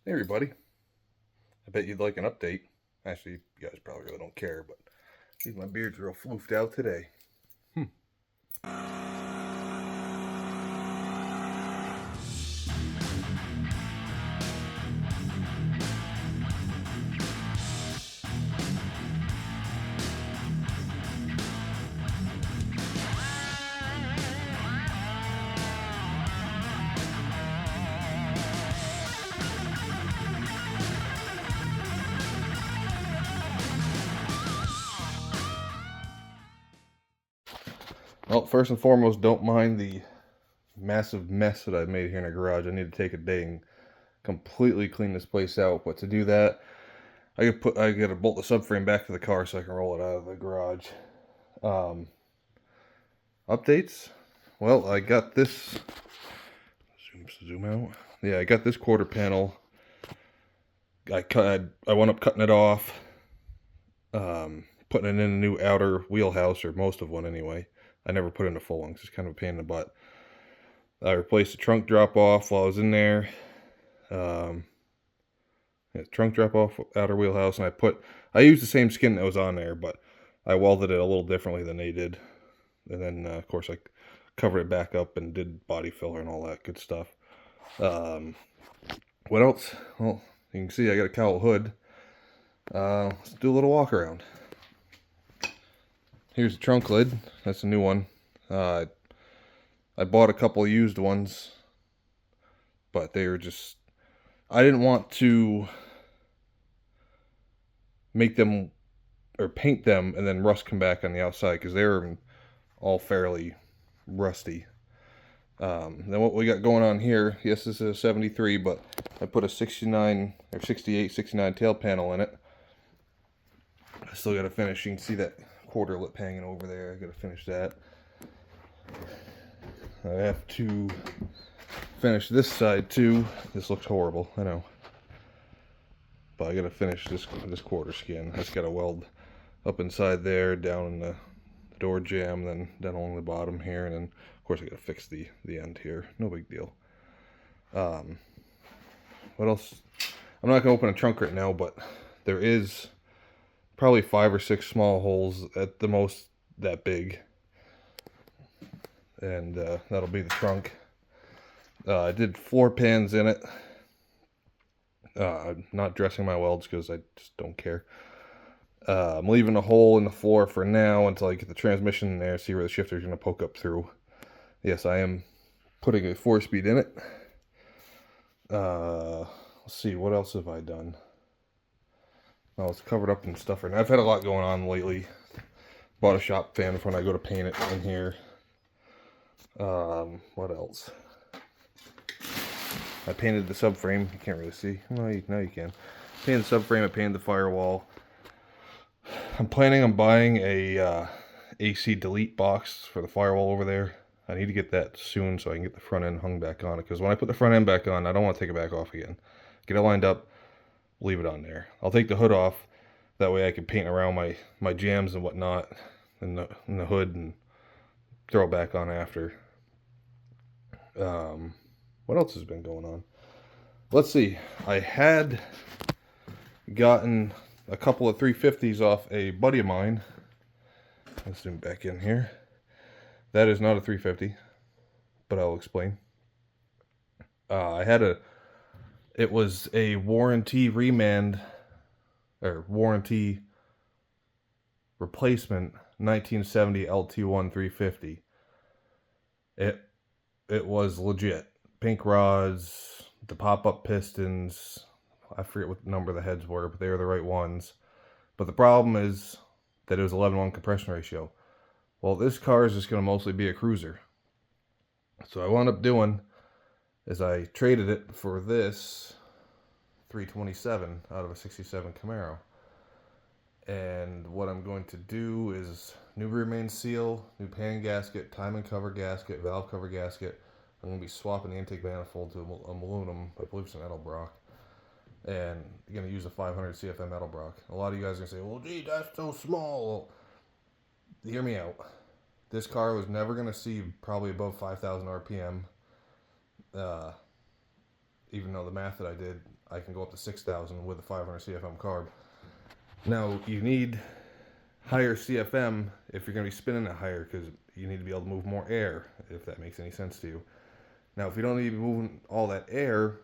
Hey everybody, I bet you'd like an update. Actually, you guys probably really don't care, but geez, my beard's real floofed out today. Hmm. Well, first and foremost, don't mind the massive mess that I've made here in the garage. I need to take a day and completely clean this place out. But to do that, I gotta bolt the subframe back to the car so I can roll it out of the garage. Um, Updates? Well, I got this. Zoom out. Yeah, I got this quarter panel. I wound up cutting it off. Putting it in a new outer wheelhouse, or most of one anyway. I never put in a full one because it's kind of a pain in the butt. I replaced the trunk drop off while I was in there. Um, yeah, trunk drop off outer wheelhouse, and I used the same skin that was on there, but I welded it a little differently than they did. And then of course I covered it back up and did body filler and all that good stuff. Um, what else? Well, you can see I got a cowl hood. Let's do a little walk around. Here's the trunk lid. That's a new one. I bought a couple of used ones, but they were just. I didn't want to make them or paint them and then rust come back on the outside because they were all fairly rusty. Then what we got going on here, yes, this is a 73, but I put a 69 or 68, 69 tail panel in it. I still got to finish. You can see that quarter lip hanging over there. I got to finish that. I have to finish this side too. This looks horrible, I know. But I got to finish this quarter skin. I just got to weld up inside there, down in the door jamb, then down along the bottom here, and then of course I got to fix the end here. No big deal. What else? I'm not gonna open a trunk right now, but there is probably 5 or 6 small holes at the most that big, and that'll be the trunk. I did floor pans in it. Not dressing my welds because I just don't care. I'm leaving a hole in the floor for now until I get the transmission in there, see where the shifter's going to poke up through. Yes, I am putting a 4-speed in it. Let's see, what else have I done? Well, it's covered up and stuff right now. I've had a lot going on lately. Bought a shop fan for when I go to paint it in here. What else? I painted the subframe. You can't really see. Well, now you can. Painted the subframe. I painted the firewall. I'm planning on buying a AC delete box for the firewall over there. I need to get that soon so I can get the front end hung back on it. Because when I put the front end back on, I don't want to take it back off again. Get it lined up, leave it on there. I'll take the hood off. That way I can paint around my jams and whatnot in the hood and throw it back on after. What else has been going on? Let's see. I had gotten a couple of 350s off a buddy of mine. Let's zoom back in here. That is not a 350, but I'll explain. It was a warranty remand, or warranty replacement 1970 LT1 350. It was legit. Pink rods, the pop-up pistons. I forget what number the heads were, but they were the right ones. But the problem is that it was 11:1 compression ratio. Well, this car is just going to mostly be a cruiser. So I wound up doing is I traded it for this 327 out of a 67 Camaro. And what I'm going to do is new rear main seal, new pan gasket, timing cover gasket, valve cover gasket. I'm going to be swapping the intake manifold to aluminum. I believe it's an Edelbrock. And I'm going to use a 500 CFM Edelbrock. A lot of you guys are going to say, well, gee, that's so small. Well, hear me out. This car was never going to see probably above 5,000 RPM. even though the math that I did, I can go up to 6,000 with a 500 CFM carb. Now, you need higher CFM if you're going to be spinning it higher, because you need to be able to move more air, if that makes any sense to you. Now, if you don't need to be moving all that air,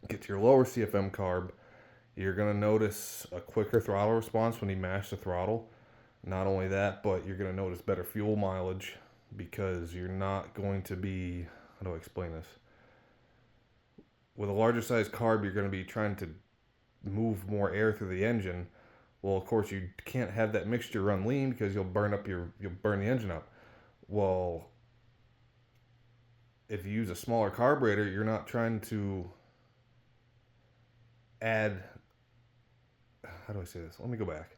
get to your lower CFM carb, you're going to notice a quicker throttle response when you mash the throttle. Not only that, but you're going to notice better fuel mileage, because you're not going to be, how do I explain this? With a larger size carb, you're going to be trying to move more air through the engine. Well, of course, you can't have that mixture run lean, because you'll burn the engine up. Well, if you use a smaller carburetor, you're not trying to add, how do I say this? Let me go back.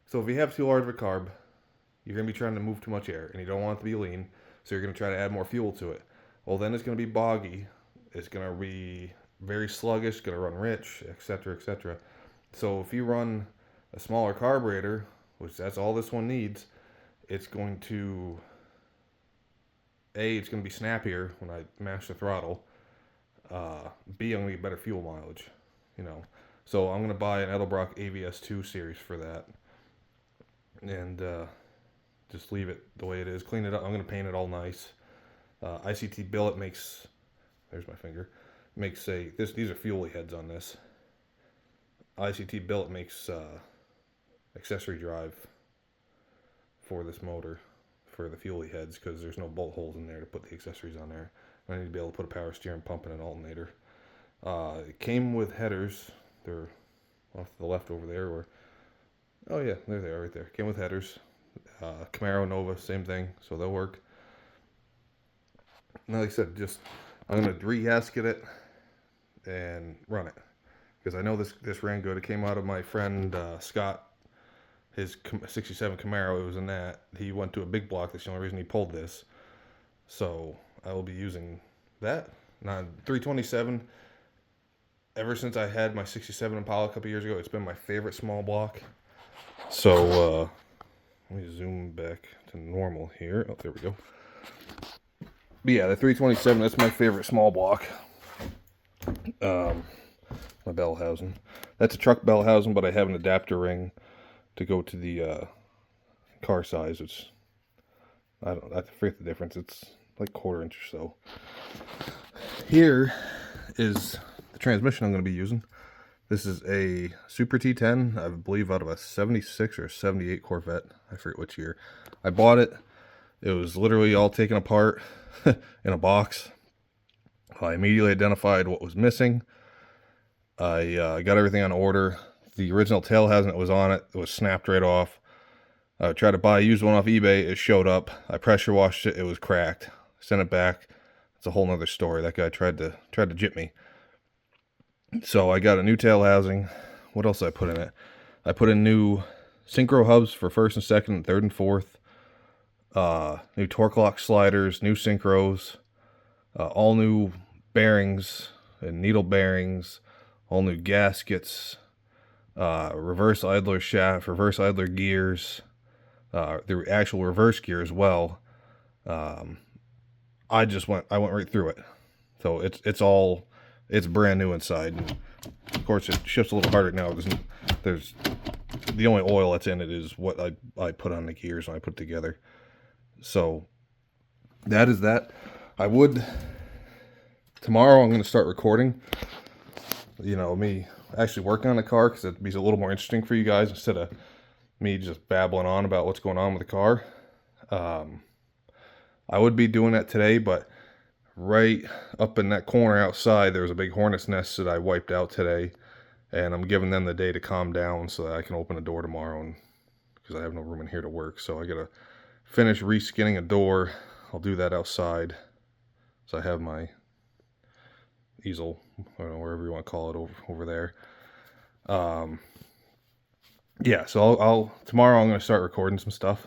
So if you have too large of a carb, you're going to be trying to move too much air, and you don't want it to be lean, so you're going to try to add more fuel to it. Well, then it's going to be boggy. It's going to be very sluggish, going to run rich, etc., etc. So if you run a smaller carburetor, which that's all this one needs, it's going to, it's going to be snappier when I mash the throttle. B, I'm going to get better fuel mileage, So I'm going to buy an Edelbrock AVS2 series for that. And just leave it the way it is. Clean it up. I'm going to paint it all nice. ICT Billet makes, there's my finger, makes these are fuelie heads on this. ICT Billet makes accessory drive for this motor for the fuelie heads, because there's no bolt holes in there to put the accessories on there. I need to be able to put a power steering pump and an alternator. It came with headers. They're off to the left over there. Oh yeah, there they are right there. Came with headers. Camaro Nova, same thing, so they'll work. Now, like I said, I'm going to re-gasket it and run it, because I know this ran good. It came out of my friend Scott, his 67 Camaro. It was in that. He went to a big block. That's the only reason he pulled this. So I will be using that. Now, 327, ever since I had my 67 Impala a couple years ago, it's been my favorite small block. So let me zoom back to normal here. Oh, there we go. But yeah, the 327, that's my favorite small block. My bell housing. That's a truck bell housing, but I have an adapter ring to go to the car size, which I forget the difference. It's like 1/4 inch or so. Here is the transmission I'm going to be using. This is a Super T10, I believe out of a 76 or 78 Corvette. I forget which year. I bought it. It was literally all taken apart in a box. I immediately identified what was missing. I got everything on order. The original tail housing that was on it, was snapped right off. I tried to buy a used one off eBay. It showed up. I pressure washed it. It was cracked. Sent it back. It's a whole nother story. That guy tried to jip me. So I got a new tail housing. What else did I put in it? I put in new synchro hubs for first and second and third and fourth. New torque lock sliders, new synchros, all new bearings and needle bearings, all new gaskets, reverse idler shaft, reverse idler gears, the actual reverse gear as well. I went right through it. So it's brand new inside. And of course, it shifts a little harder now. There's the only oil that's in it is what I put on the gears when I put it together. So that is that. Tomorrow I'm going to start recording, me actually working on the car, because it'd be a little more interesting for you guys instead of me just babbling on about what's going on with the car. I would be doing that today, but right up in that corner outside, there's a big hornet's nest that I wiped out today, and I'm giving them the day to calm down so that I can open a door tomorrow, because I have no room in here to work. So I gotta finish reskinning a door. I'll do that outside. So I have my easel, I don't know, wherever you want to call it, over there. Yeah, so tomorrow I'm going to start recording some stuff.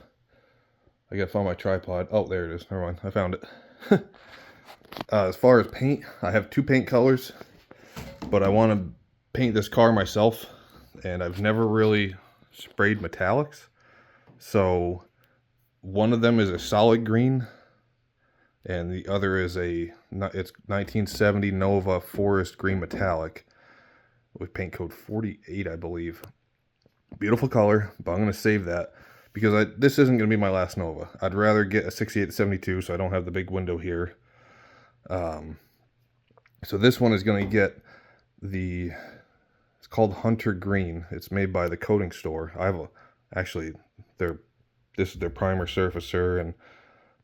I gotta find my tripod. Oh, there it is. Never mind. I found it. As far as paint, I have 2 paint colors, but I want to paint this car myself, and I've never really sprayed metallics. So one of them is a solid green, and the other is it's 1970 Nova Forest Green Metallic with paint code 48, I believe. Beautiful color, but I'm going to save that because this isn't going to be my last Nova. I'd rather get a 68-72 so I don't have the big window here. So this one is going to get it's called Hunter Green. It's made by the Coating Store. This is their primer surfacer, and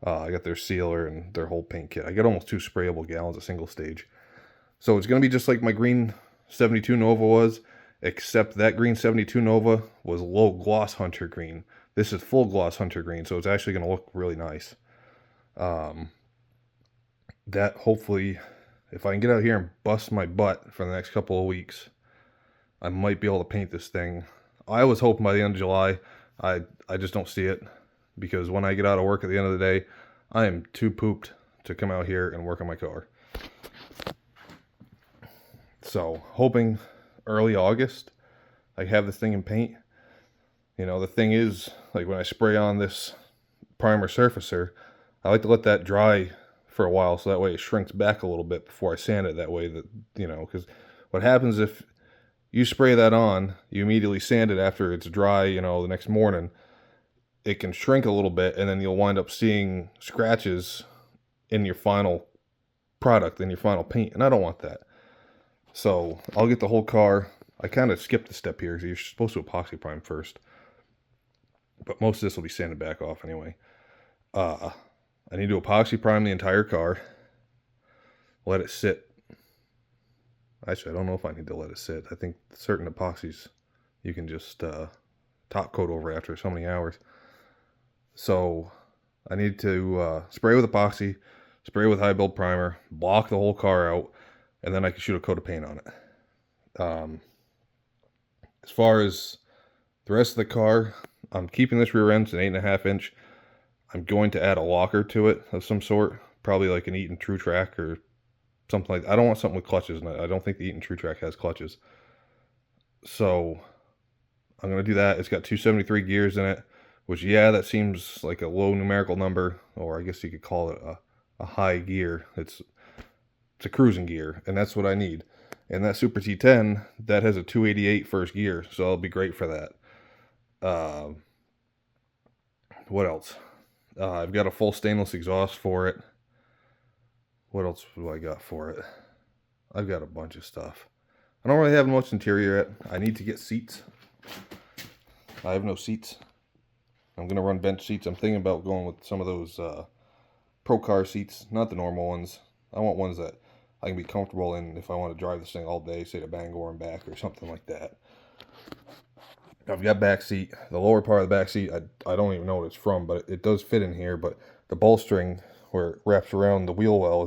I got their sealer and their whole paint kit. I got almost 2 sprayable gallons of single stage. So it's going to be just like my green 72 Nova was, except that green 72 Nova was low gloss Hunter Green. This is full gloss Hunter Green, so it's actually going to look really nice. That hopefully, if I can get out here and bust my butt for the next couple of weeks, I might be able to paint this thing. I was hoping by the end of July. I just don't see it, because when I get out of work at the end of the day, I am too pooped to come out here and work on my car. So, hoping early August, I have this thing in paint. You know, the thing is, like when I spray on this primer surfacer, I like to let that dry for a while so that way it shrinks back a little bit before I sand it that way. That, you know, because what happens if you spray that on, you immediately sand it after it's dry, you know, the next morning, it can shrink a little bit, and then you'll wind up seeing scratches in your final product, in your final paint, and I don't want that. So I'll get the whole car. I kind of skipped the step here, because you're supposed to epoxy prime first, but most of this will be sanded back off anyway. I need to epoxy prime the entire car, let it sit. Actually, I don't know if I need to let it sit. I think certain epoxies you can just top coat over after so many hours. So I need to spray with epoxy, spray with high build primer, block the whole car out, and then I can shoot a coat of paint on it. As far as the rest of the car, I'm keeping this rear end, it's an 8.5 inch. I'm going to add a locker to it of some sort, probably like an Eaton True Track or something like that. I don't want something with clutches in it. I don't think the Eaton True Track has clutches. So I'm going to do that. It's got 273 gears in it, which, yeah, that seems like a low numerical number, or I guess you could call it a high gear. It's a cruising gear, and that's what I need. And that Super T10, that has a 288 first gear, so it'll be great for that. What else? I've got a full stainless exhaust for it. What else do I got for it? I've got a bunch of stuff. I don't really have much interior yet. I need to get seats. I have no seats. I'm going to run bench seats. I'm thinking about going with some of those Pro Car seats, not the normal ones. I want ones that I can be comfortable in if I want to drive this thing all day, say to Bangor and back or something like that. I've got back seat. The lower part of the back seat, I don't even know what it's from, but it does fit in here. But the bolstering where it wraps around the wheel well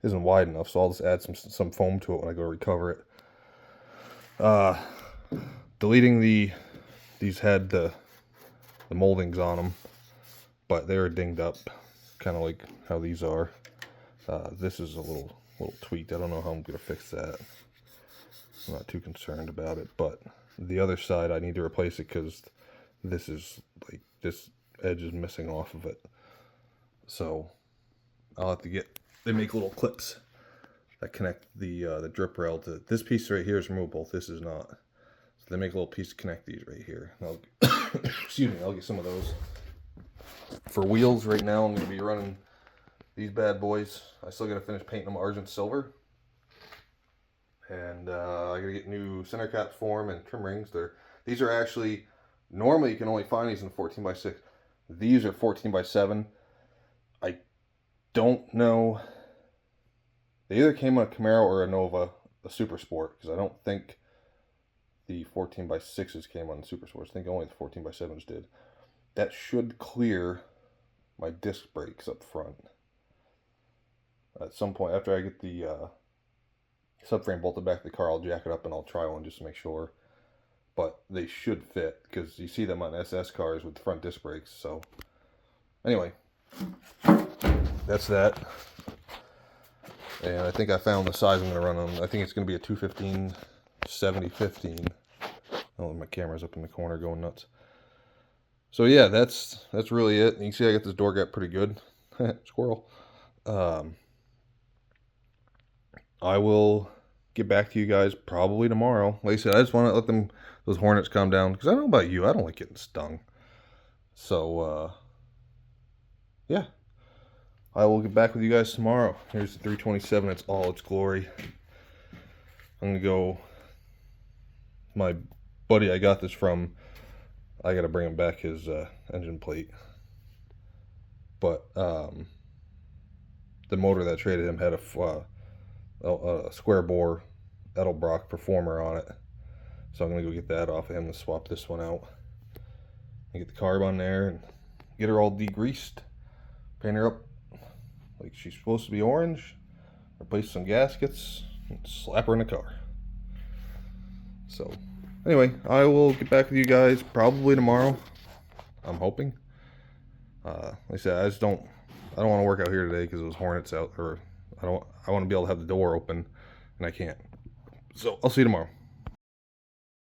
isn't wide enough, so I'll just add some foam to it when I go to recover it. Deleting these had the moldings on them, but they were dinged up, kind of like how these are. This is a little tweaked. I don't know how I'm gonna fix that. I'm not too concerned about it, but the other side I need to replace it because this edge is missing off of it. So I'll have to they make little clips that connect the drip rail to this piece right here is removable. This is not. So they make a little piece to connect these right here. Excuse me, I'll get some of those. For wheels right now, I'm going to be running these bad boys. I still got to finish painting them Argent Silver. And I got to get new center caps for them and trim rings. These are actually, normally you can only find these in 14x6. These are 14x7. I don't know. They either came on a Camaro or a Nova, a Super Sport, because I don't think the 14x6s came on the Super Sports. I think only the 14x7s did. That should clear my disc brakes up front. At some point, after I get the subframe bolted back to the car, I'll jack it up and I'll try one just to make sure. But they should fit, because you see them on SS cars with front disc brakes. So, anyway, that's that. And I think I found the size I'm going to run on. I think it's going to be a 215/70/15. Oh, my camera's up in the corner going nuts. So yeah, that's really it. You can see I got this door gap pretty good. Squirrel. I will get back to you guys probably tomorrow. Like I said, I just want to let those hornets calm down, because I don't know about you, I don't like getting stung. So, yeah. I will get back with you guys tomorrow. Here's the 327. It's all its glory. I'm going to go... My buddy I got this from, I got to bring him back his engine plate. But the motor that I traded him had a square bore Edelbrock Performer on it. So I'm going to go get that off of him to swap this one out. And get the carb on there and get her all degreased. Paint her up like she's supposed to be orange. Replace some gaskets. And slap her in the car. So, anyway, I will get back with you guys probably tomorrow. I'm hoping. Like I said, I don't want to work out here today because those hornets out, or I want to be able to have the door open, and I can't. So, I'll see you tomorrow.